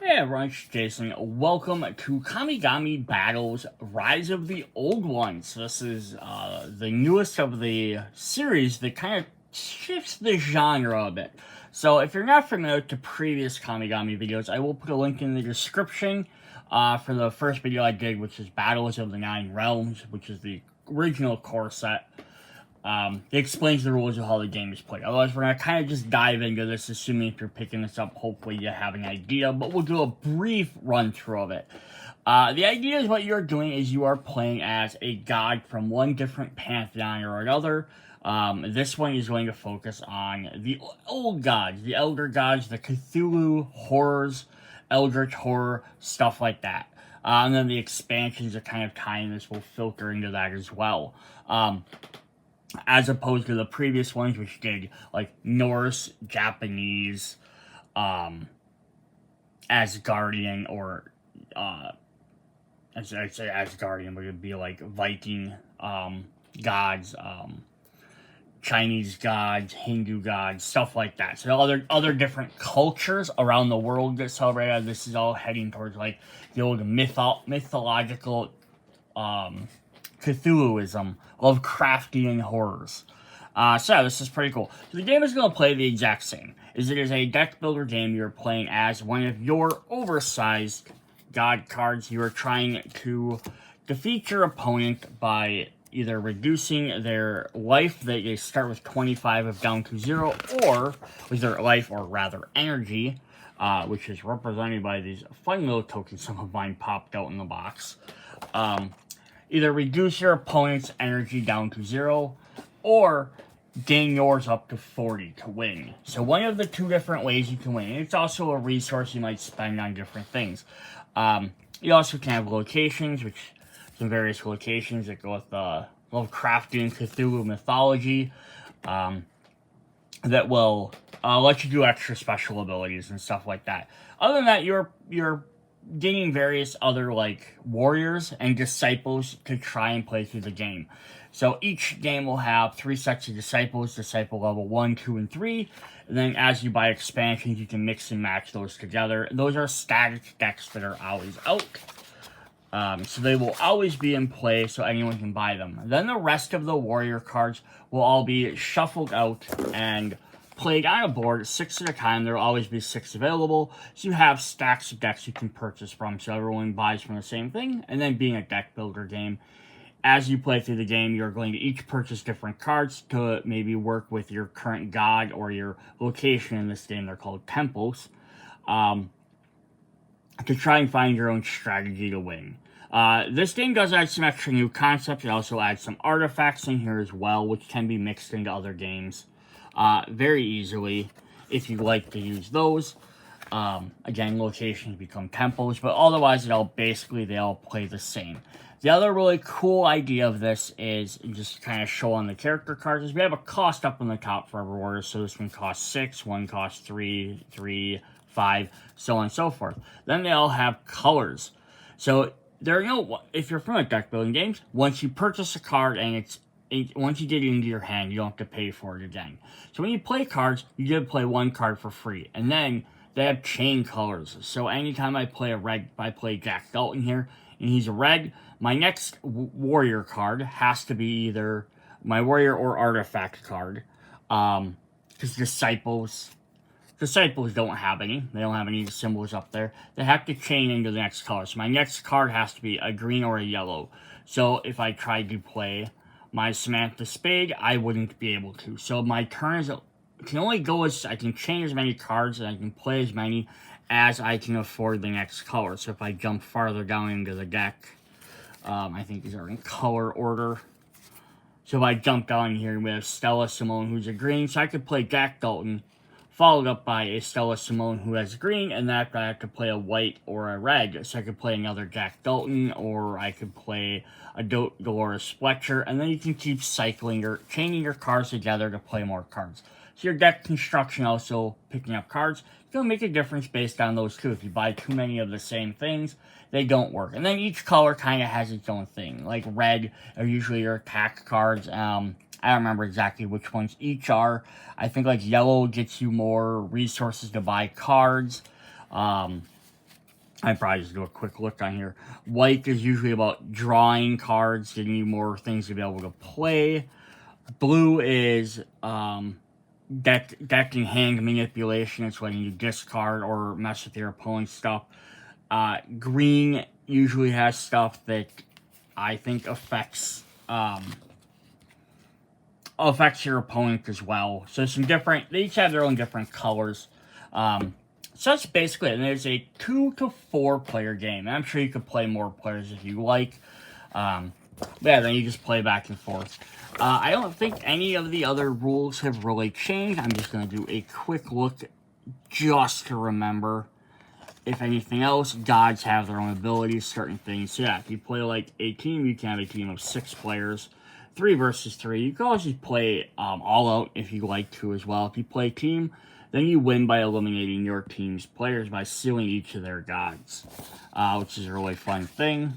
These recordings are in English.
Hey everyone, it's Jason. Welcome to Kamigami Battles Rise of the Old Ones. This is the newest of the series that kind of shifts the genre a bit. So if you're not familiar with the previous Kamigami videos, I will put a link in the description for the first video I did, which is Battles of the Nine Realms, which is the original core set. It explains the rules of how the game is played. Otherwise, we're going to kind of just dive into this, assuming if you're picking this up, hopefully you have an idea, but we'll do a brief run-through of it. The idea is what you're doing is you are playing as a god from one different pantheon or another. This one is going to focus on the old gods, the elder gods, the Cthulhu horrors, eldritch horror, stuff like that. And then the expansions that kind of tie in this will filter into that as well. As opposed to the previous ones, which did like Norse, Japanese, Asgardian, or I'd say Asgardian, but it'd be like Viking gods, Chinese gods, Hindu gods, stuff like that. So other different cultures around the world get celebrated. This is all heading towards like the old mythological Cthulhuism, Lovecraftian horrors. So yeah, this is pretty cool. So the game is going to play the exact same. It is a deck builder game. You're playing as one of your oversized god cards. You are trying to defeat your opponent by either reducing their life, that they start with 25 of down to 0, or with their life, or rather energy, which is represented by these fun little tokens some of mine popped out in the box. Either reduce your opponent's energy down to 0, or gain yours up to 40 to win. So one of the two different ways you can win. And it's also a resource you might spend on different things. You also can have locations, which some various locations that go with Lovecraftian Cthulhu mythology, that will let you do extra special abilities and stuff like that. Other than that, you're gaining various other like warriors and disciples to try and play through the game. So each game will have 3 sets of disciples, disciple level 1, 2, and 3. And then as you buy expansions, you can mix and match those together. Those are static decks that are always out. So they will always be in play, so anyone can buy them. Then the rest of the warrior cards will all be shuffled out and played on a board 6 at a time. There will always be 6 available, so you have stacks of decks you can purchase from, so everyone buys from the same thing. And then being a deck builder game, as you play through the game, you're going to each purchase different cards to maybe work with your current god or your location. In this game, they're called temples, to try and find your own strategy to win. This game does add some extra new concepts. It also adds some artifacts in here as well, which can be mixed into other games very easily if you like to use those. Again, locations become temples, but otherwise they all play the same. The other really cool idea of this is just kind of show on the character cards is we have a cost up on the top for every order. So this one costs 6, one costs 3, 5, so on and so forth. Then they all have colors. So there are no, if you're from a deck building games, once you purchase a card and once you get it into your hand, you don't have to pay for it again. So when you play cards, you get to play one card for free. And then they have chain colors. So anytime I play I play Jack Dalton here, and he's a red, my next warrior card has to be either my warrior or artifact card. Because disciples don't have any. They don't have any symbols up there. They have to chain into the next color. So my next card has to be a green or a yellow. So if I tried to play my Samantha Spade, I wouldn't be able to. So my turn can only go as, I can chain as many cards and I can play as many as I can afford the next color. So if I jump farther down into the deck, I think these are in color order. So if I jump down here, we have Stella Simone, who's a green. So I could play Jack Dalton, followed up by a Stella Simone who has green, and that I have to play a white or a red. So I could play another Jack Dalton, or I could play a Dolores Fletcher, and then you can keep cycling or chaining your cards together to play more cards. So your deck construction, also picking up cards, it's going to make a difference based on those too. If you buy too many of the same things, they don't work. And then each color kind of has its own thing. Like red are usually your attack cards. I don't remember exactly which ones each are. I think like yellow gets you more resources to buy cards. I probably just do a quick look on here. White is usually about drawing cards, giving you more things to be able to play. Blue is deck and hand manipulation. It's letting you discard or mess with your opponent's stuff. Green usually has stuff that I think affects your opponent as well. So some different, they each have their own different colors. So that's basically it. And there's a 2 to 4 player game. And I'm sure you could play more players if you like. Yeah, then you just play back and forth. I don't think any of the other rules have really changed. I'm just going to do a quick look just to remember. If anything else, gods have their own abilities, certain things. So yeah, if you play like a team, you can have a team of 6 players. 3 versus 3. You can always play all out if you like to as well. If you play team, then you win by eliminating your team's players by sealing each of their gods, which is a really fun thing.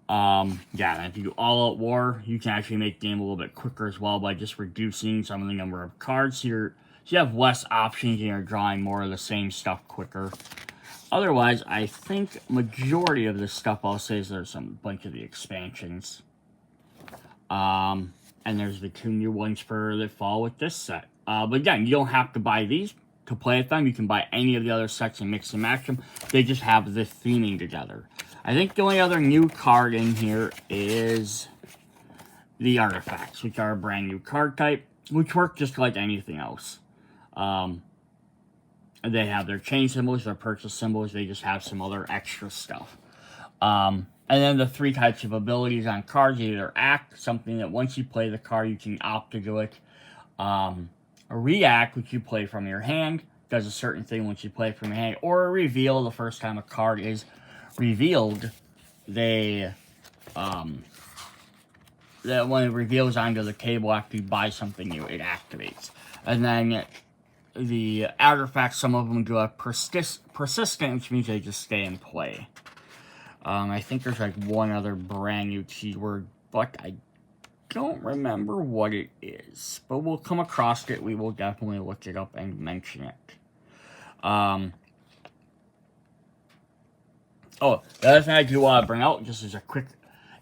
Yeah, and if you do all out war, you can actually make the game a little bit quicker as well by just reducing some of the number of cards. So you have less options and you're drawing more of the same stuff quicker. Otherwise, I think majority of this stuff I'll say is there's some bunch of the expansions. And there's the 2 new ones that fall with this set. But again, you don't have to buy these to play with them. You can buy any of the other sets and mix and match them. They just have the theming together. I think the only other new card in here is the artifacts, which are a brand new card type, which work just like anything else. They have their chain symbols, their purchase symbols. They just have some other extra stuff. And then the 3 types of abilities on cards, either act, something that once you play the card, you can opt to do it. A react, which you play from your hand, does a certain thing once you play from your hand. Or a reveal, the first time a card is revealed, that when it reveals onto the table after you buy something new, it activates. And then the artifacts, some of them do a persistent, which means they just stay in play. I think there's like one other brand new keyword, but I don't remember what it is. But we'll come across it. We will definitely look it up and mention it. Oh, the other thing I do want to bring out, just as a quick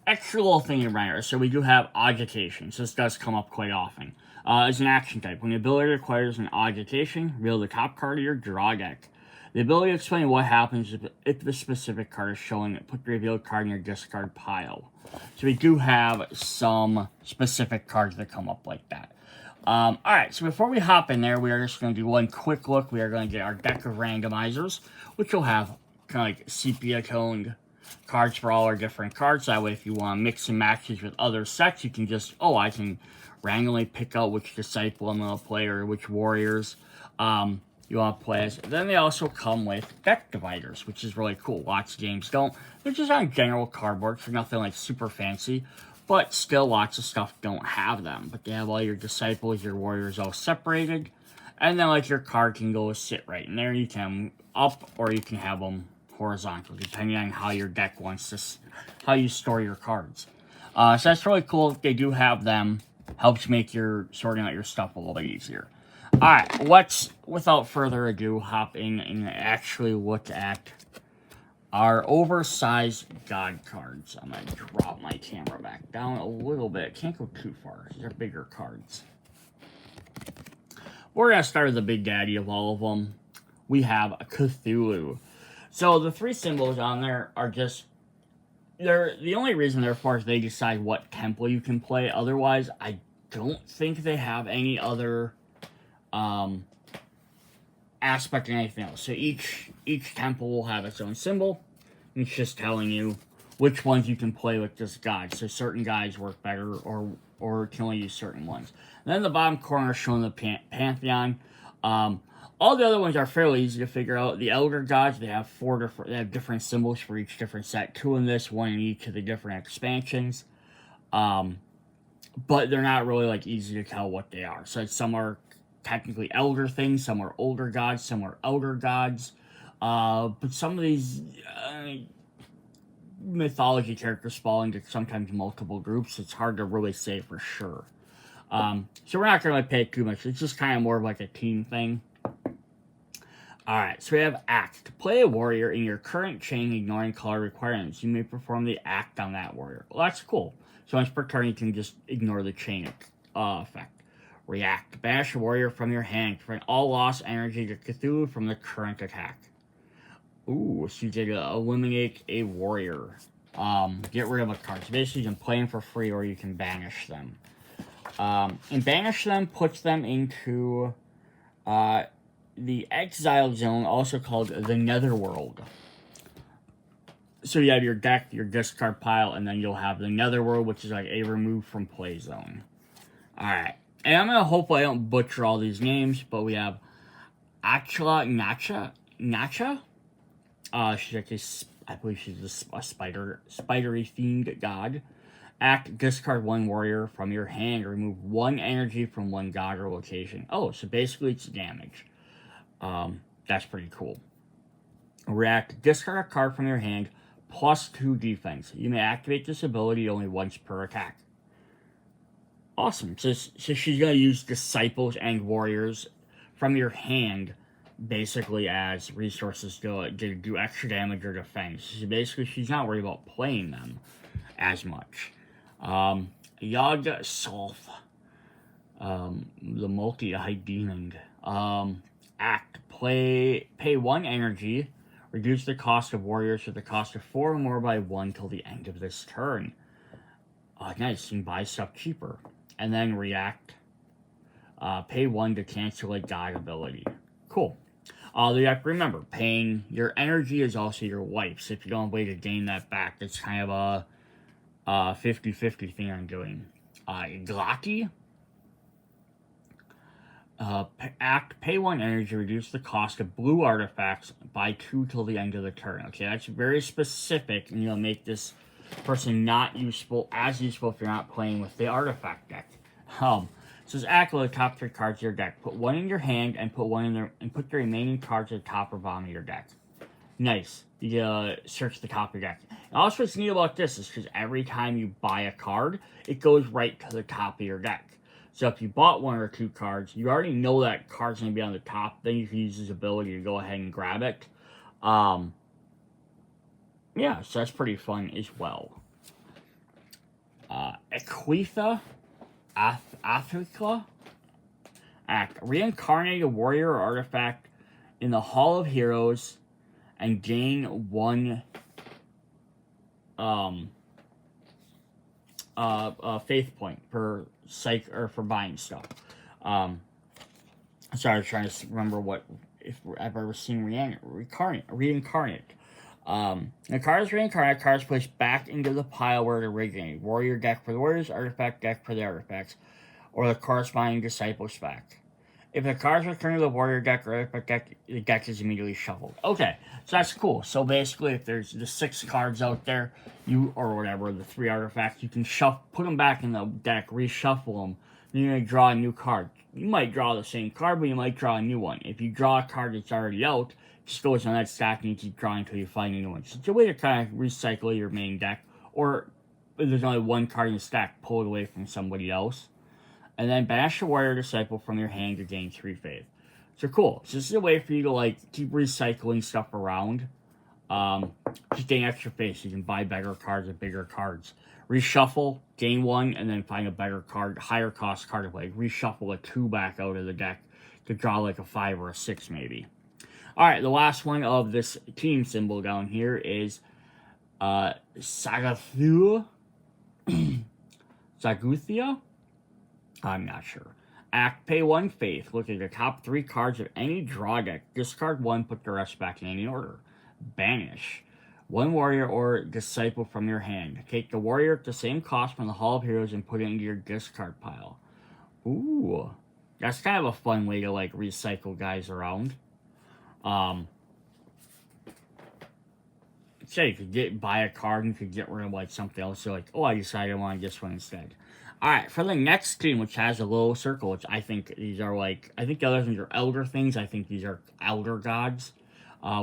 extra little thing in Renner. So we do have agitation. So this does come up quite often. It's an action type. When the ability requires an agitation, reveal the top card of your draw deck. The ability to explain what happens if the specific card is showing it. Put the revealed card in your discard pile. So we do have some specific cards that come up like that. Alright, so before we hop in there, we are just going to do one quick look. We are going to get our deck of randomizers, which will have kind of like sepia-toned cards for all our different cards. That way, if you want to mix and matches with other sets, you can just, I can randomly pick out which Disciple I'm going to play or which Warriors you want to play as. Then they also come with deck dividers, which is really cool. Lots of games don't. They're just on general cardboard, so nothing like super fancy, but still lots of stuff don't have them. But they have all your Disciples, your Warriors all separated, and then like your card can go sit right in there. You can up or you can have them horizontal, depending on how your deck wants to, how you store your cards. So that's really cool. They do have them. Helps make your sorting out your stuff a little bit easier. Alright, let's, without further ado, hop in and actually look at our oversized God cards. I'm going to drop my camera back down a little bit. Can't go too far. These are bigger cards. We're going to start with the big daddy of all of them. We have a Cthulhu. So the 3 symbols on there are just, they're the only reason they're for is they decide what temple you can play. Otherwise, I don't think they have any other aspect or anything else. So each temple will have its own symbol. It's just telling you which ones you can play with this god. So certain guys work better or can only use certain ones. And then the bottom corner is showing the Pantheon. All the other ones are fairly easy to figure out. The Elder Gods, they have different symbols for each different set. 2 in this, 1 in each of the different expansions. But they're not really like easy to tell what they are. So some are technically elder things, some are older gods, some are elder gods. But some of these mythology characters fall into sometimes multiple groups. It's hard to really say for sure. So we're not going to pay too much. It's just kind of more of like a team thing. Alright, so we have act. To play a warrior in your current chain ignoring color requirements, you may perform the act on that warrior. Well, that's cool. So once per turn, you can just ignore the chain effect. React. Banish a warrior from your hand. Prevent all lost energy to Cthulhu from the current attack. Ooh, so you did eliminate a warrior. Get rid of a card. So basically, you can play them for free or you can banish them. And banish them puts them into the exile zone, also called the Netherworld. So you have your deck, your discard pile, and then you'll have the Netherworld, which is like a remove from play zone. Alright. And I'm gonna hopefully I don't butcher all these names, but we have Achla Nacha. She's like I believe she's a spidery themed god. Act, discard one warrior from your hand, remove one energy from one god or location. Oh, so basically it's damage. That's pretty cool. React, discard a card from your hand, +2 defense. You may activate this ability only once per attack. Awesome. So she's going to use disciples and warriors from your hand basically as resources to do extra damage or defense. So basically, she's not worried about playing them as much. Yog Solf, the multi-eyed demon. Act, pay 1 energy, reduce the cost of warriors with the cost of 4 or more by 1 till the end of this turn. Nice, you can buy stuff cheaper. And then react, pay 1 to cancel a god ability. Cool. You have to remember, paying your energy is also your life, so if you don't have a way to gain that back, it's kind of a 50-50 thing I'm doing. Glaki, act, pay 1 energy, reduce the cost of blue artifacts by 2 till the end of the turn. Okay, that's very specific, and you'll make this person not as useful if you're not playing with the artifact deck. So this act with the top 3 cards of your deck. Put 1 in your hand and put the remaining cards at the top or bottom of your deck. Nice. You search the top of your deck. And also what's neat about this is because every time you buy a card, it goes right to the top of your deck. So if you bought 1 or 2 cards, you already know that card's going to be on the top. Then you can use this ability to go ahead and grab it. Yeah, so that's pretty fun as well. Equitha Athikla. Act. Reincarnate a warrior or artifact in the Hall of Heroes and gain 1 faith point per psych or for buying stuff. Sorry, I was trying to remember if I've ever seen reincarnate. The card is reincarnated. Card is placed back into the pile where it originated. Warrior deck for the warriors, artifact deck for the artifacts, or the corresponding disciples back. If the cards return to the warrior deck or artifact deck, the deck is immediately shuffled. Okay, so that's cool. So basically, if there's the 6 cards out there, the 3 artifacts, you can put them back in the deck, reshuffle them, then you're going to draw a new card. You might draw the same card, but you might draw a new one. If you draw a card that's already out, it just goes on that stack and you keep drawing until you find a new one. So it's a way to kind of recycle your main deck, or if there's only 1 card in the stack, pull it away from somebody else. And then banish a warrior disciple from your hand to gain 3 faith. So cool. So this is a way for you to keep recycling stuff around. Just gain extra faith so you can buy better cards and bigger cards. Reshuffle, gain 1, and then find a better card, higher cost card to play. Reshuffle a 2 back out of the deck to draw a 5 or a 6 maybe. Alright, the last one of this team symbol down here is Sagathua. Saguthia? I'm not sure. Act, pay 1 faith. Look at the top 3 cards of any draw deck. Discard 1, put the rest back in any order. Banish 1 warrior or disciple from your hand. Take the warrior at the same cost from the Hall of Heroes and put it into your discard pile. Ooh. That's kind of a fun way to recycle guys around. Say you could buy a card and you could get rid of something else. So I decided I want this one instead. Alright, for the next team, which has a little circle, which I think these are I think the other ones are elder things. I think these are elder gods.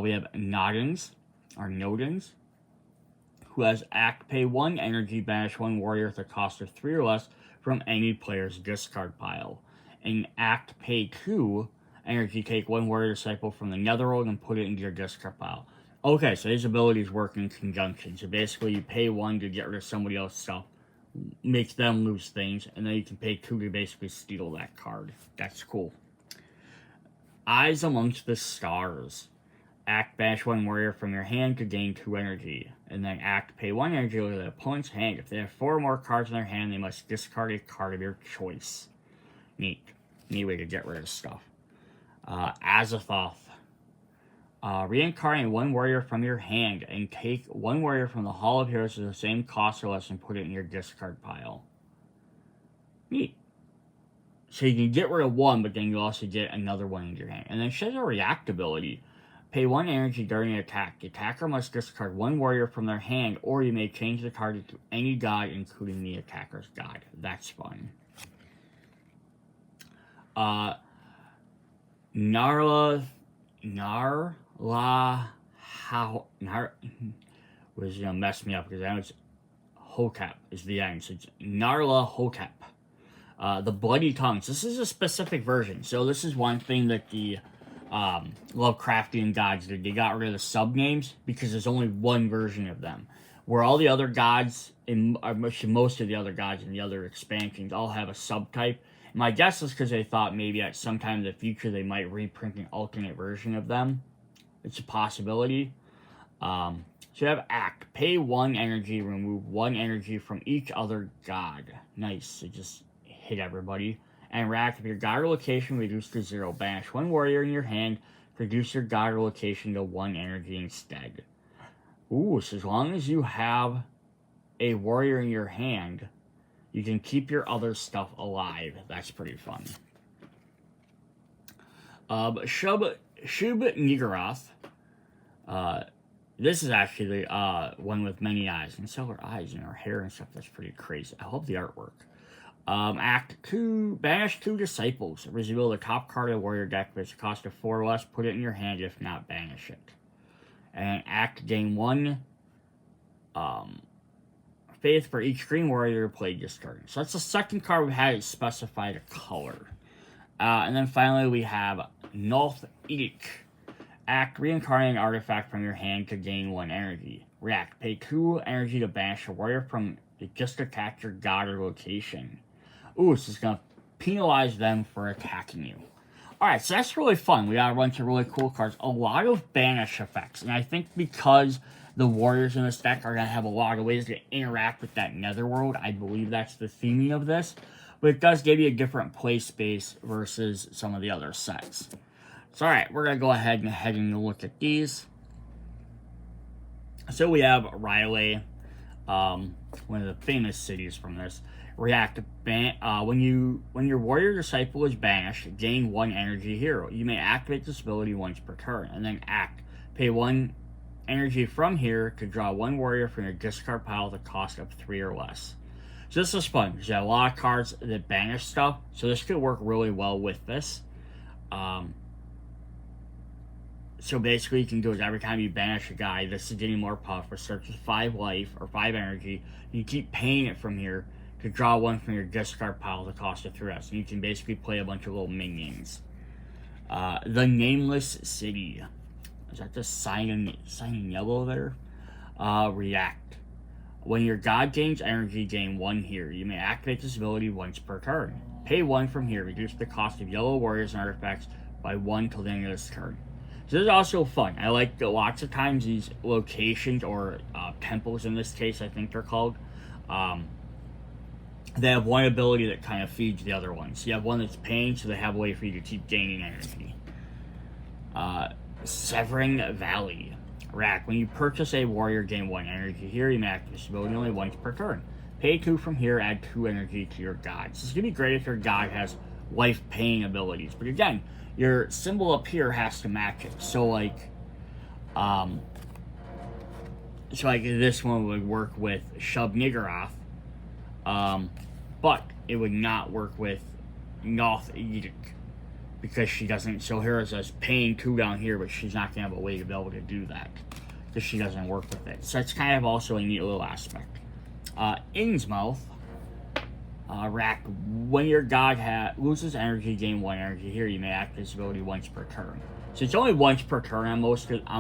We have Nodens, who has act, pay 1 energy, banish 1 warrior at the cost of 3 or less from any player's discard pile. And act, pay 2, energy, take one warrior disciple from the netherworld and put it into your discard pile. Okay, so his abilities work in conjunction. So basically, you pay 1 to get rid of somebody else's stuff, makes them lose things, and then you can pay 2 to basically steal that card. That's cool. Eyes Amongst the Stars. Act, banish 1 warrior from your hand to gain 2 energy. And then act, pay 1 energy to the opponent's hand. If they have 4 more cards in their hand, they must discard a card of your choice. Neat. Neat way to get rid of stuff. Azathoth. Reincarnate 1 warrior from your hand and take 1 warrior from the Hall of Heroes at the same cost or less and put it in your discard pile. Neat. So you can get rid of 1, but then you also get another 1 in your hand. And then she has a react ability. Pay 1 energy during an attack. The attacker must discard 1 warrior from their hand, or you may change the card to any god, including the attacker's god. That's fun. Narla was gonna mess me up because that was Hotep is the end. So it's Narla Hotep. The Bloody Tongues. This is a specific version. So this is one thing that the Lovecraftian gods did. They got rid of the sub-names because there's only one version of them. Where all the other gods, most of the other gods in the other expansions, all have a subtype. My guess is because they thought maybe at some time in the future they might reprint an alternate version of them. It's a possibility. So you have Act. Pay 1 energy, remove 1 energy from each other god. Nice. It just hit everybody. And react. If your god or location reduced to 0, banish 1 warrior in your hand, reduce your god or location to 1 energy instead. Ooh, so as long as you have a warrior in your hand, you can keep your other stuff alive. That's pretty fun. Shub Niggurath. This is actually one with many eyes. And so her eyes and her hair and stuff. That's pretty crazy. I love the artwork. Act 2, banish 2 disciples. Reveal the top card of the warrior deck, which costs a 4 or less. Put it in your hand, if not, banish it. And act, gain 1 faith for each green warrior played discard. So that's the second card we had specified a color. And then finally we have North Edict. Act, reincarnate an artifact from your hand to gain 1 energy. React, pay 2 energy to banish a warrior from just attack your god or location. Ooh, so it's going to penalize them for attacking you. Alright, so that's really fun. We got a bunch of really cool cards. A lot of banish effects. And I think because the warriors in this deck are going to have a lot of ways to interact with that netherworld, I believe that's the theming of this. But it does give you a different play space versus some of the other sets. So alright, we're going to go ahead and look at these. So we have Riley, one of the famous cities from this. React, when your warrior disciple is banished, gain 1 energy hero. You may activate this ability once per turn, and then act. Pay 1 energy from here to draw 1 warrior from your discard pile at the cost of 3 or less. So this is fun, because you have a lot of cards that banish stuff, so this could work really well with this. So basically you can do is every time you banish a guy, this is getting more puff, or starts with 5 life, or 5 energy, you keep paying it from here to draw 1 from your discard pile at the cost of 3 less. And you can basically play a bunch of little minions. The Nameless City. Is that the sign in yellow there? React. When your god gains energy, gain 1 here. You may activate this ability once per turn. Pay 1 from here. Reduce the cost of yellow warriors and artifacts by 1 till the end of this turn. So this is also fun. I like that lots of times these locations, or temples in this case, I think they're called, they have one ability that kind of feeds the other one. So you have one that's paying, so they have a way for you to keep gaining energy. Severing Valley. Rack. When you purchase a warrior, gain 1 energy here. You may activate this ability only once per turn. Pay 2 from here, add 2 energy to your god. So this is going to be great if your god has life-paying abilities. But again, your symbol up here has to match it. So like this one would work with Shub Niggurath. But it would not work with North Edict because she doesn't. So here it says paying 2 down here, but she's not gonna have a way to be able to do that because she doesn't work with it. So it's kind of also a neat little aspect. Innsmouth. Rack, when your god loses energy, gain 1 energy. Here, you may activate this ability once per turn. So it's only once per turn on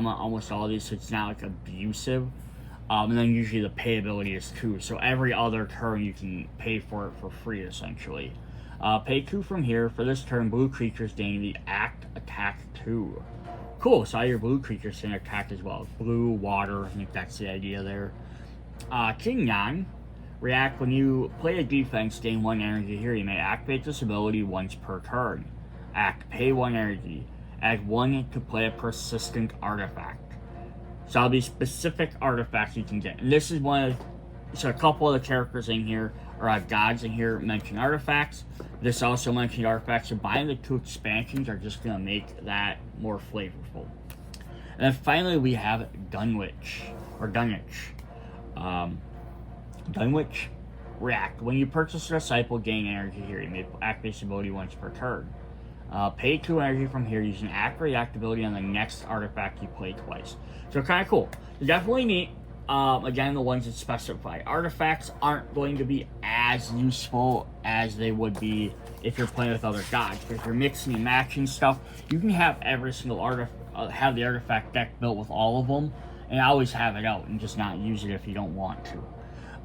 almost all of these, so it's not like abusive. And then usually the pay ability is 2, so every other turn you can pay for it for free, essentially. Pay 2 from here. For this turn, blue creatures gain the attack 2. Cool, so all your blue creatures can attack as well. Blue, water, I think that's the idea there. King Yang. React, when you play a defense, gain 1 energy. Here, you may activate this ability once per turn. Pay 1 energy. Add 1 to play a persistent artifact. So that'll be specific artifacts you can get. And this is so a couple of the characters in here, or gods in here, mention artifacts. This also mentioned artifacts, so buying the 2 expansions are just going to make that more flavorful. And then finally we have Dunwich. Dunwich, React. When you purchase a disciple, gain energy. Here, you may activate this ability once per turn. Pay 2 energy from here using react ability on the next artifact you play twice. So kind of cool. They're definitely neat. Again, the ones that specify artifacts aren't going to be as useful as they would be if you're playing with other gods. Because if you're mixing and matching stuff, you can have every single have the artifact deck built with all of them, and always have it out and just not use it if you don't want to.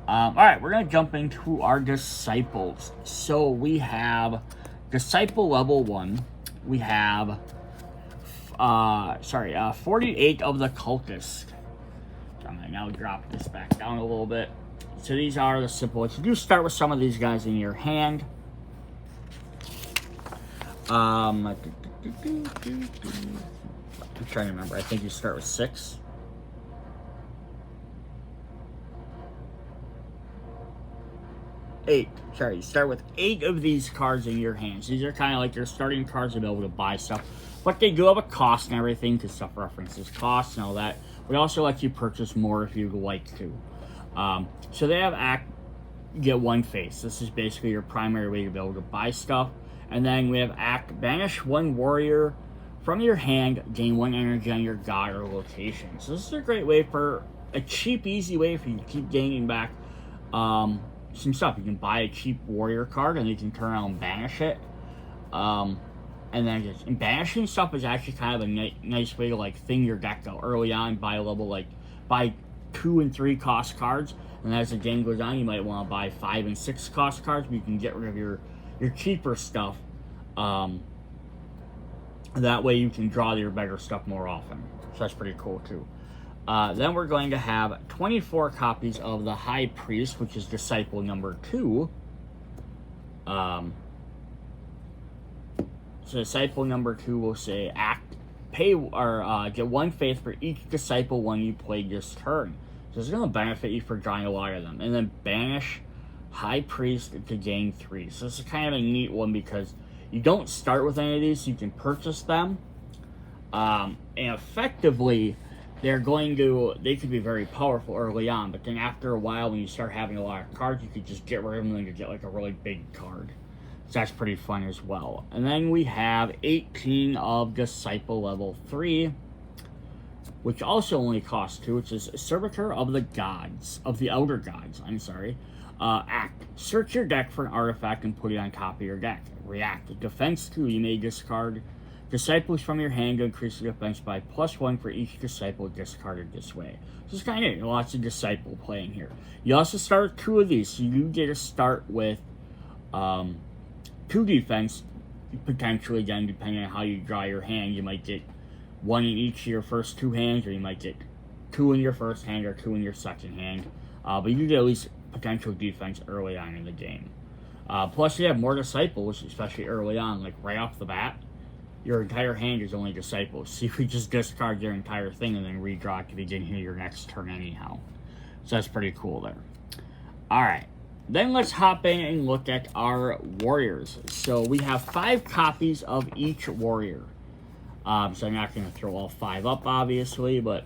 Alright, we're going to jump into our disciples. So we have Disciple level 1, we have 48 of the cultists. So I'm going to now drop this back down a little bit. So these are the simple ones. You do start with some of these guys in your hand. I'm trying to remember. I think you start with 6. You start with 8 of these cards in your hands. These are kind of like your starting cards to be able to buy stuff. But they do have a cost and everything, because stuff references costs and all that. We also let you purchase more if you'd like to. So they have get 1 face. This is basically your primary way to be able to buy stuff. And then we have banish 1 warrior from your hand, gain 1 energy on your god or location. So this is a great way for a cheap, easy way for you to keep gaining back some stuff. You can buy a cheap warrior card and you can turn around and banish it. And then banishing stuff is actually kind of a nice way to like thin your deck out early on. Buy 2 and 3 cost cards, and as the game goes on, you might want to buy 5 and 6 cost cards. But you can get rid of your cheaper stuff. That way you can draw your better stuff more often. So that's pretty cool too. Then we're going to have 24 copies of the High Priest, which is Disciple number 2. So Disciple number 2 will say get 1 faith for each Disciple when you play this turn. So it's going to benefit you for drawing a lot of them. And then banish High Priest to gain 3. So this is kind of a neat one because you don't start with any of these, so you can purchase them. And effectively, they could be very powerful early on, but then after a while, when you start having a lot of cards, you could just get rid of them and you get like a really big card. So that's pretty fun as well. And then we have 18 of Disciple level 3, which also only costs 2, which is Servitor of the Elder Gods, search your deck for an artifact and put it on top of your deck. React. Defense 2, you may discard Disciples from your hand to increase the defense by +1 for each Disciple discarded this way. So it's kind of neat. Lots of Disciple playing here. You also start with 2 of these, so you get to start with 2 defense, potentially, again, depending on how you draw your hand. You might get 1 in each of your first 2 hands, or you might get 2 in your first hand or 2 in your second hand. But you get at least potential defense early on in the game. Plus, you have more Disciples, especially early on, like right off the bat. Your entire hand is only Disciples, so you could just discard your entire thing and then redraw at the beginning of your next turn anyhow. So that's pretty cool there. Alright, then let's hop in and look at our warriors. So we have 5 copies of each warrior. So I'm not going to throw all 5 up, obviously, but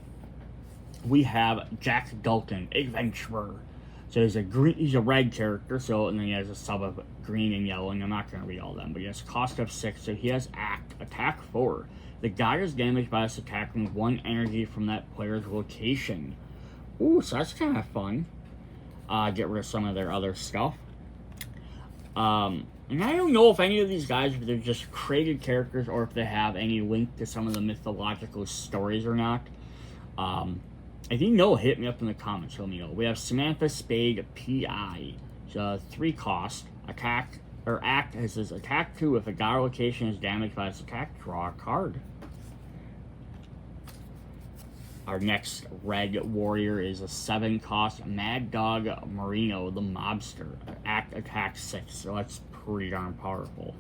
we have Jack Dalton, Adventurer. So he's a red character, and then he has a sub of green and yellow, and I'm not going to read all of them, but he has cost of 6, so he has attack 4. The god is damaged by this attack with 1 energy from that player's location. Ooh, so that's kind of fun. Get rid of some of their other stuff. And I don't know if any of these guys, if they're just created characters or if they have any link to some of the mythological stories or not. If you know, hit me up in the comments. Let me know. We have Samantha Spade PI. It's a 3 cost. Attack, or act, it says attack 2. If a god location is damaged by its attack, draw a card. Our next red warrior is a 7 cost Mad Dog Marino, the mobster. Act attack 6, so that's pretty darn powerful.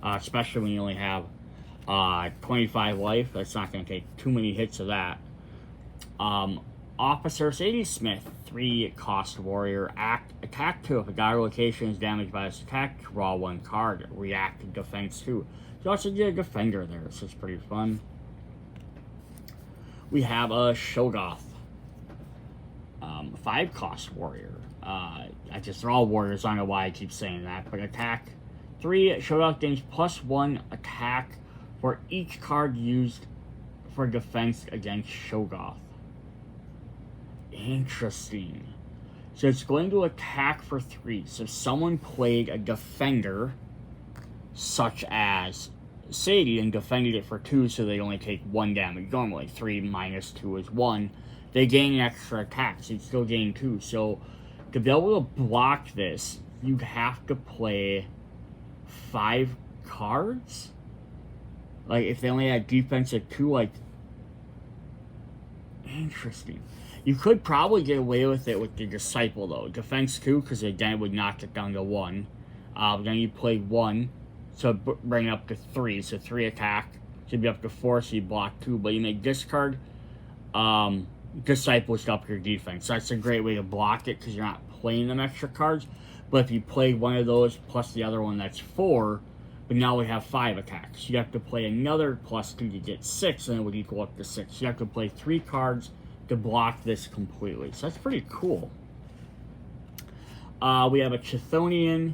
Especially when you only have 25 life. That's not going to take too many hits of that. Officer Sadie Smith, 3 cost warrior. Act attack 2. If a god location is damaged by its attack, draw 1 card. React defense 2. So also get a defender there, so it's pretty fun. We have a Shogoth, 5 cost warrior. They're all warriors. I don't know why I keep saying that, but attack 3. Shogoth gains +1 attack for each card used for defense against Shogoth. Interesting. So it's going to attack for 3. So if someone played a defender, such as Sadie, and defended it for 2, so they only take 1 damage. Normally 3 minus 2 is 1. They gain an extra attack, so you still gain 2. So to be able to block this, you have to play 5 cards. Like if they only had defense at 2, like, interesting. You could probably get away with it with the Disciple though. Defense 2, because again it would knock it down to 1. Then you play 1. So bring it up to 3. So 3 attack. Should be up to 4, so you block 2. But you make discard Disciples to up your defense. So that's a great way to block it because you're not playing them extra cards. But if you play one of those plus the other one, that's 4. But now we have 5 attacks. You have to play another +2 to get 6, and it would equal up to 6. You have to play 3 cards to block this completely. So that's pretty cool. We have a Chthonian.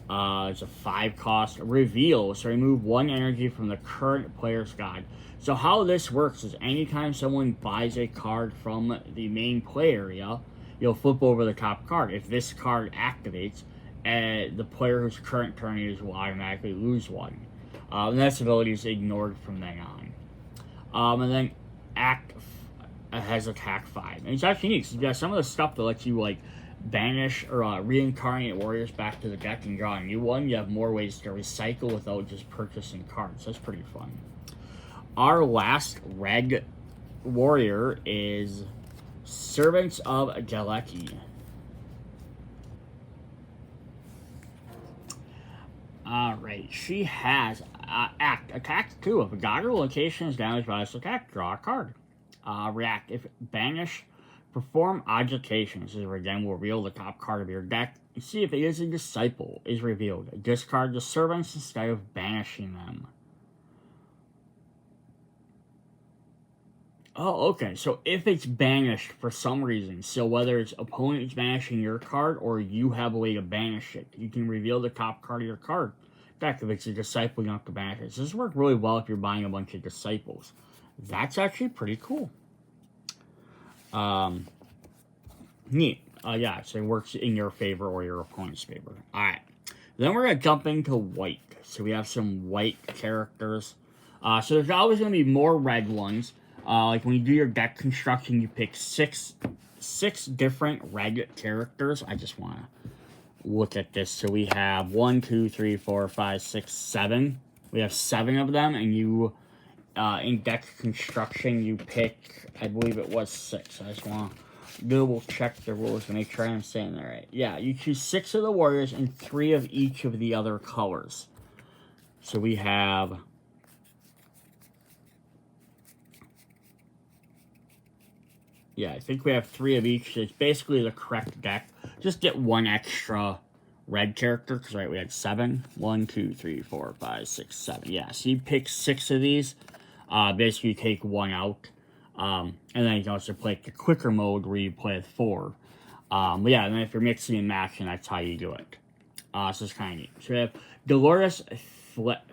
It's a 5 cost reveal. So remove 1 energy from the current player's god. So how this works is anytime someone buys a card from the main play area, you'll flip over the top card. If this card activates, the player whose current turn it is will automatically lose 1. And that ability is ignored from then on. And then Act has attack 5. And it's actually neat. So you got some of the stuff that lets you like banish or reincarnate warriors back to the deck and draw a new one. You have more ways to recycle without just purchasing cards. That's pretty fun. Our last red warrior is Servants of Galeki. Alright, she has attack 2. If a god or location is damaged by this attack, draw a card. React. If banish, perform agitation. This is where again will reveal the top card of your deck. And see if it is a Disciple is revealed. Discard the servants instead of banishing them. Oh, okay. So if it's banished for some reason, so whether it's opponent is banishing your card or you have a way to banish it, you can reveal the top card of your card. In fact, if it's a Disciple, you don't have to banish it. So this works really well if you're buying a bunch of Disciples. That's actually pretty cool. Neat. Yeah, so it works in your favor or your opponent's favor. Alright. Then we're going to jump into white. So we have some white characters. So there's always going to be more red ones. Like when you do your deck construction, you pick six different red characters. I just want to look at this. So we have 1, 2, 3, 4, 5, 6, 7. We have 7 of them, and you in deck construction you pick, I believe it was 6. I just want to double check the rules to make sure I'm saying that right. Yeah, you choose 6 of the warriors and 3 of each of the other colors. So we have I think we have 3 of each. It's basically the correct deck. Just get 1 extra red character, because right, we had 7. 1, 2, 3, 4, 5, 6, 7. Yeah, so you pick 6 of these. Basically, you take 1 out. And then you can also play the quicker mode where you play with 4. But yeah, and then if you're mixing and matching, that's how you do it. So it's kind of neat. So we have Dolores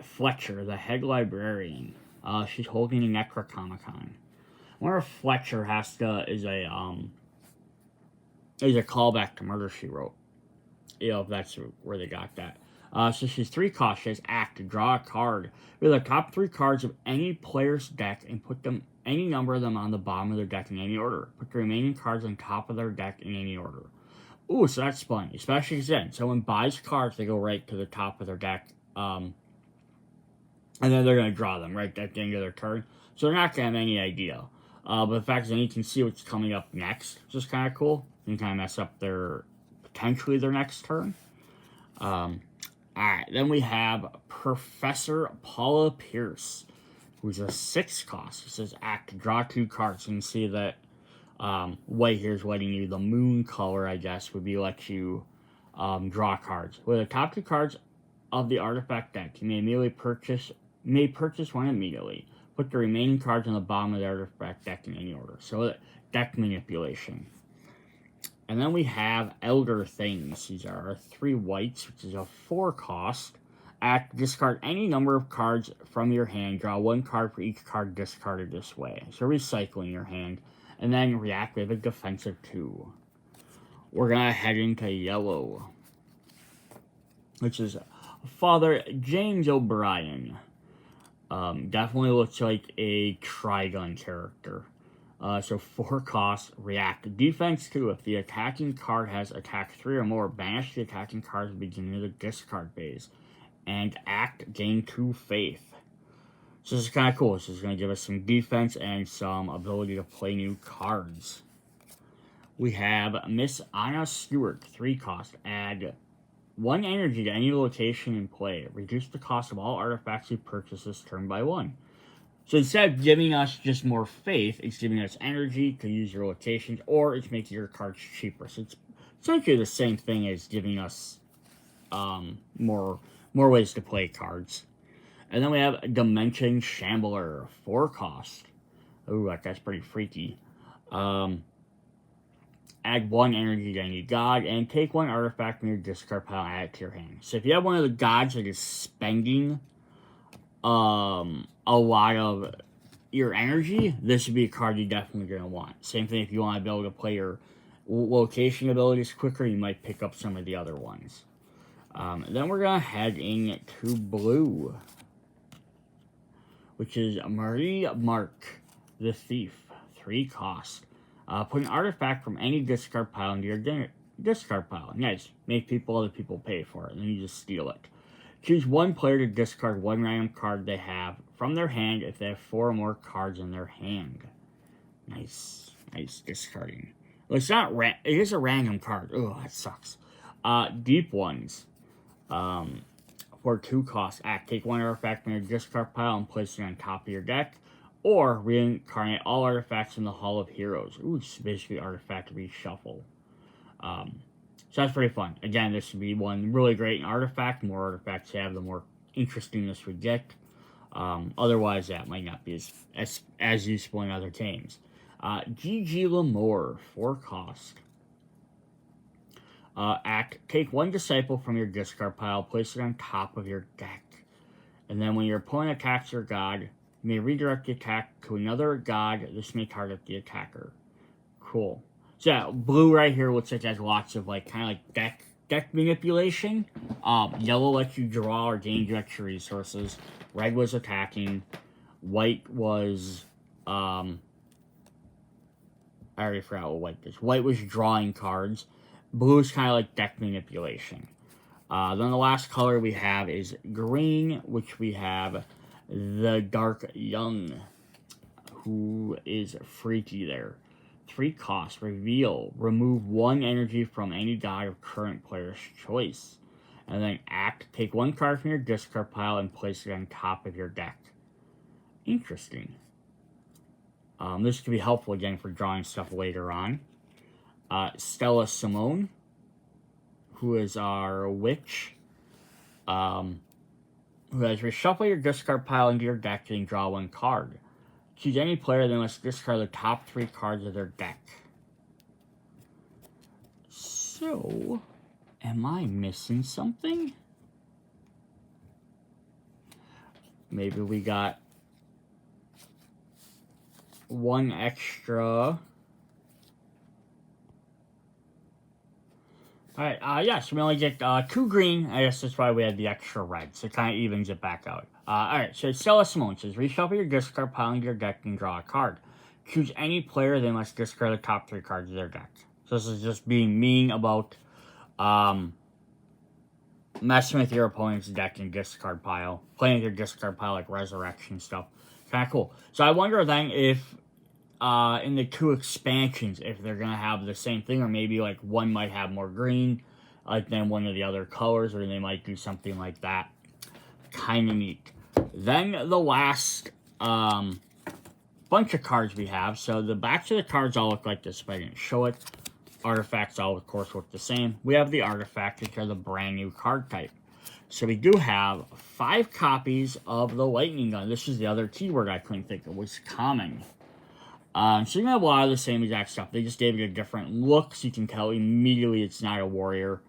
Fletcher, the head librarian. She's holding a Necronomicon. I wonder if Fletcher is a callback to Murder, She Wrote. you know, if that's where they got that. So she's 3 cost. She has act to draw a card. Read the top 3 cards of any player's deck and put them any number of them on the bottom of their deck in any order. Put the remaining cards on top of their deck in any order. Ooh, so that's fun, especially because then someone buys cards, they go right to the top of their deck, and then they're going to draw them right at the end of their turn. So they're not going to have any idea. But the fact is, then you can see what's coming up next, which is kind of cool. You can kind of mess up potentially their next turn. Alright, then we have Professor Paula Pierce, who's a 6 cost. It says act to draw 2 cards. You can see that white here is letting you, the moon color, I guess, would be let you draw cards. With the top 2 cards of the artifact deck, you may purchase one immediately. Put the remaining cards on the bottom of the artifact deck in any order. So deck manipulation. And then we have Elder Things. These are our 3 whites, which is a 4 cost. Act, discard any number of cards from your hand. Draw 1 card for each card discarded this way. So recycling your hand. And then react with a defensive 2. We're going to head into yellow, which is Father James O'Brien. Definitely looks like a Trigun character. So 4 costs, react. Defense 2, if the attacking card has attack 3 or more, banish the attacking card at the beginning of the discard phase. And act, gain 2 faith. So this is kind of cool. This is going to give us some defense and some ability to play new cards. We have Miss Anna Stewart, 3 cost. Add 1 energy to any location in play. Reduce the cost of all artifacts you purchase this turn by 1. So instead of giving us just more faith, it's giving us energy to use your locations, or it's making your cards cheaper. So it's essentially the same thing as giving us more ways to play cards. And then we have Dimension Shambler, 4 cost. Ooh, that's pretty freaky. Add 1 energy to any god, and take 1 artifact from your discard pile and add it to your hand. So if you have one of the gods that is spending a lot of your energy, this would be a card you're definitely going to want. Same thing if you want to be able to play your location abilities quicker, you might pick up some of the other ones. Then we're going to head into blue, which is Marie Mark, the Thief, 3 cost. Put an artifact from any discard pile into your discard pile. Nice. Make other people pay for it, and then you just steal it. Choose 1 player to discard 1 random card they have from their hand if they have 4 or more cards in their hand. Nice. Nice discarding. Well, it's not it is a random card. Oh, that sucks. Deep Ones. For 2 costs. Take 1 artifact from your discard pile and place it on top of your deck. Or reincarnate all artifacts in the Hall of Heroes. Ooh, it's basically artifact reshuffle. So that's pretty fun. Again, this would be one really great in artifact. The more artifacts you have, the more interesting this would get. Otherwise, that might not be as useful in other games. G.G. Lamore, 4 cost. Take 1 disciple from your discard pile, place it on top of your deck. And then when your opponent attacks your god, you may redirect the attack to another god. This may target the attacker. Cool. So yeah, blue right here looks like it has lots of kind of deck manipulation. Yellow lets you draw or gain extra resources. Red was attacking. White was I already forgot what white is. White was drawing cards. Blue is kind of like deck manipulation. Then the last color we have is green, which we have the Dark Young, who is freaky there. 3 costs. Reveal. Remove 1 energy from any god of current player's choice. And then act. Take 1 card from your discard pile and place it on top of your deck. Interesting. This could be helpful again for drawing stuff later on. Stella Simone, who is our witch. Who has reshuffle your discard pile into your deck and draw 1 card. Choose any player, then must discard the top 3 cards of their deck. So, am I missing something? Maybe we got 1 extra. Alright, yes, we only get 2 green. I guess that's why we had the extra red, so it kind of evens it back out. Alright, so Stella Simone says, reshuffle your discard pile into your deck and draw a card. Choose any player, they must discard the top 3 cards of their deck. So this is just being mean about messing with your opponent's deck and discard pile. Playing with your discard pile like Resurrection stuff. Kind of cool. So I wonder then if in the 2 expansions, if they're gonna have the same thing, or maybe like one might have more green than one of the other colors, or they might do something like that. Kind of neat. Then the last bunch of cards we have. So the backs of the cards all look like this, but I didn't show it. Artifacts all, of course, look the same. We have the artifacts, which are the brand new card type. So we do have 5 copies of the lightning gun. This is the other keyword I couldn't think of, was common. So you have a lot of the same exact stuff. They just gave it a different look, so you can tell immediately it's not a warrior.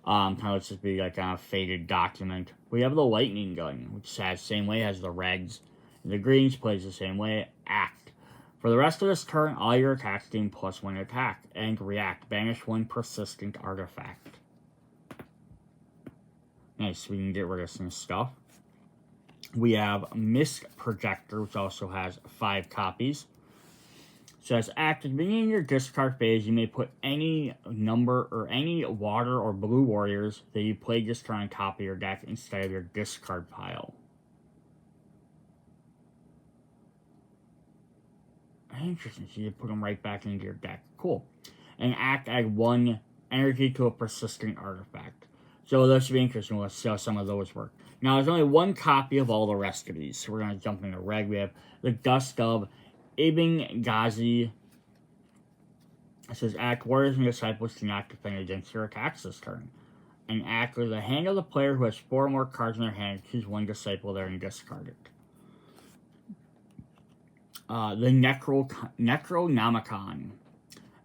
Kind of looks just be like a faded document. We have the lightning gun, which has the same way as the reds. The greens plays the same way. Act. For the rest of this turn, all your attacks gain +1 attack. And react. Banish 1 persistent artifact. Nice, we can get rid of some stuff. We have Mist Projector, which also has 5 copies. So as act, at the beginning of your discard phase, you may put any number or any water or blue warriors that you play this turn on top of your deck instead of your discard pile. Interesting, so you put them right back into your deck. Cool. And act, add 1 energy to a persistent artifact. So this should be interesting. Let's see how some of those work. Now, there's only 1 copy of all the rest of these. So we're going to jump into red. We have the Dust of Ibn Ghazi. It says, act, warriors and disciples cannot defend against your attacks this turn. And act with the hand of the player who has 4 more cards in their hand. Choose 1 disciple there and discard it. The Necronomicon.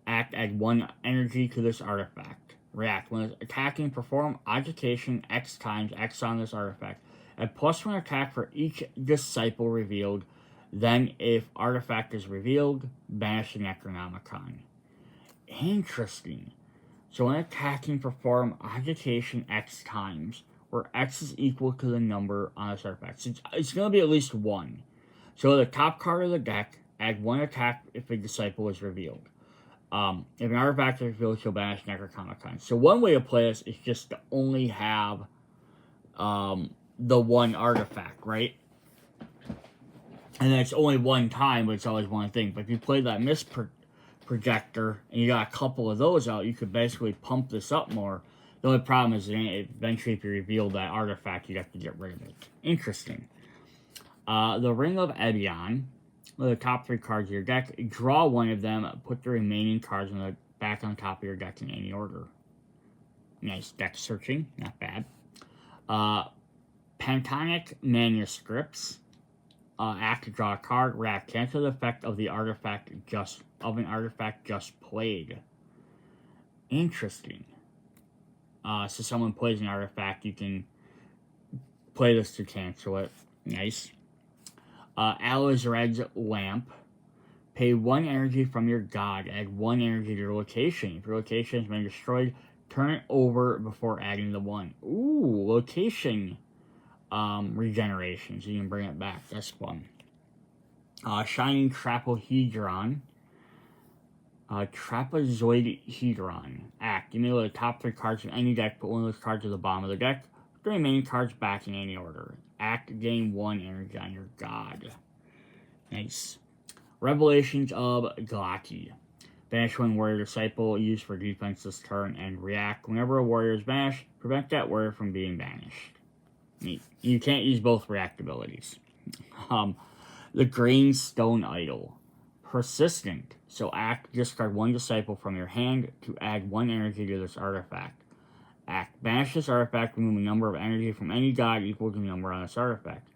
Act, add 1 energy to this artifact. React. When it's attacking, perform agitation X times X on this artifact. Add +1 attack for each disciple revealed. Then, if artifact is revealed, banish the Necronomicon. Interesting. So when attacking, perform agitation X times, where X is equal to the number on this artifact. So it's going to be at least 1. So the top card of the deck, add 1 attack if a disciple is revealed. If an artifact is revealed, she'll banish Necronomicon. So one way to play this is just to only have the 1 artifact, right? And it's only 1 time, but it's always 1 thing. But if you play that Mist Projector and you got a couple of those out, you could basically pump this up more. The only problem is eventually if you reveal that artifact, you have to get rid of it. Interesting. The Ring of Ebion. The top 3 cards of your deck. Draw 1 of them. Put the remaining cards back on top of your deck in any order. Nice deck searching. Not bad. Pantonic Manuscripts. Act to draw a card. React. Cancel the effect of the artifact just played. Interesting. So someone plays an artifact, you can play this to cancel it. Nice. Alizred's Lamp. Pay 1 energy from your god. Add 1 energy to your location. If your location has been destroyed, turn it over before adding the 1. Ooh, location regeneration. So you can bring it back. That's fun. Shining Trapezohedron. Trapezoidhedron. Act. You may load the top 3 cards from any deck, put 1 of those cards at the bottom of the deck. Put the remaining cards back in any order. Act, gain 1 energy on your god. Nice. Revelations of Galati. Banish 1 warrior disciple used for defense this turn, and react. Whenever a warrior is banished, prevent that warrior from being banished. Neat. You can't use both react abilities. The Green Stone Idol. Persistent. So act, discard 1 disciple from your hand to add 1 energy to this artifact. Act. Banish this artifact, remove a number of energy from any god equal to the number on this artifact.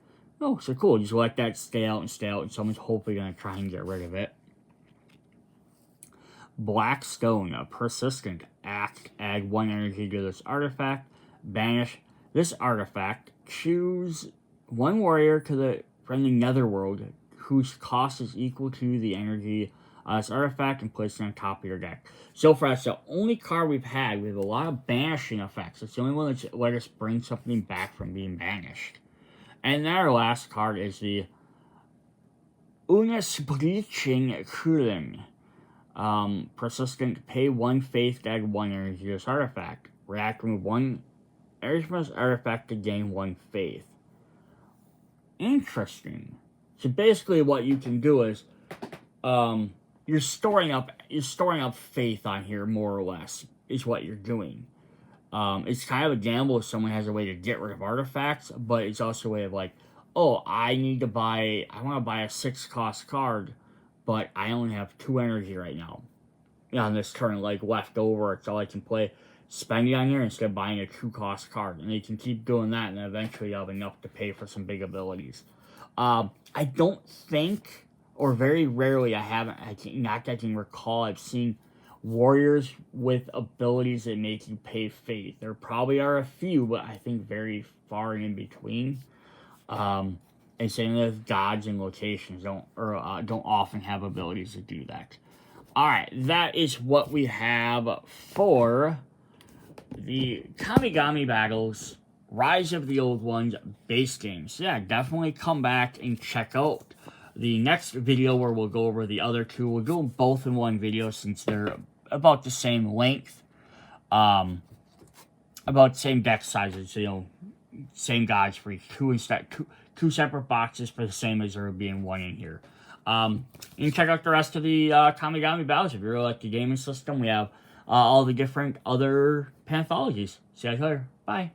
Oh, so cool. Just let that stay out, and someone's hopefully going to try and get rid of it. Black Stone. Persistent. Act. Add 1 energy to this artifact. Banish this artifact. Choose 1 warrior from the netherworld whose cost is equal to the energy This artifact and place it on top of your deck. So far, that's the only card we've had. We have a lot of banishing effects. It's the only one that's let us bring something back from being banished. And then our last card is the Unis Bleaching Cooling. Persistent, pay 1 faith, add 1 energy to this artifact. React, remove 1 energy from this artifact to gain 1 faith. Interesting. So basically what you can do is you're storing up faith on here, more or less, is what you're doing. It's kind of a gamble if someone has a way to get rid of artifacts, but it's also a way of like, oh, I want to buy a 6-cost card, but I only have 2 energy right now. On this turn, like, left over, it's all I can play. Spend it on here instead of buying a 2-cost card. And you can keep doing that, and then eventually you have enough to pay for some big abilities. I don't think, or very rarely, not that I can recall, I've seen warriors with abilities that make you pay faith. There probably are a few, but I think very far in between. And same with gods and locations don't often have abilities to do that. Alright, that is what we have for the Kamigami Battles Rise of the Old Ones base game. So yeah, definitely come back and check out the next video where we'll go over the other two. We'll do them both in one video since they're about the same length. About the same deck sizes, so, you know, same gods for each. Two separate boxes for the same as there being one in here. You can check out the rest of the Kamigami Battles if you really like the gaming system. We have all the different other Panthologies. See you guys later. Bye.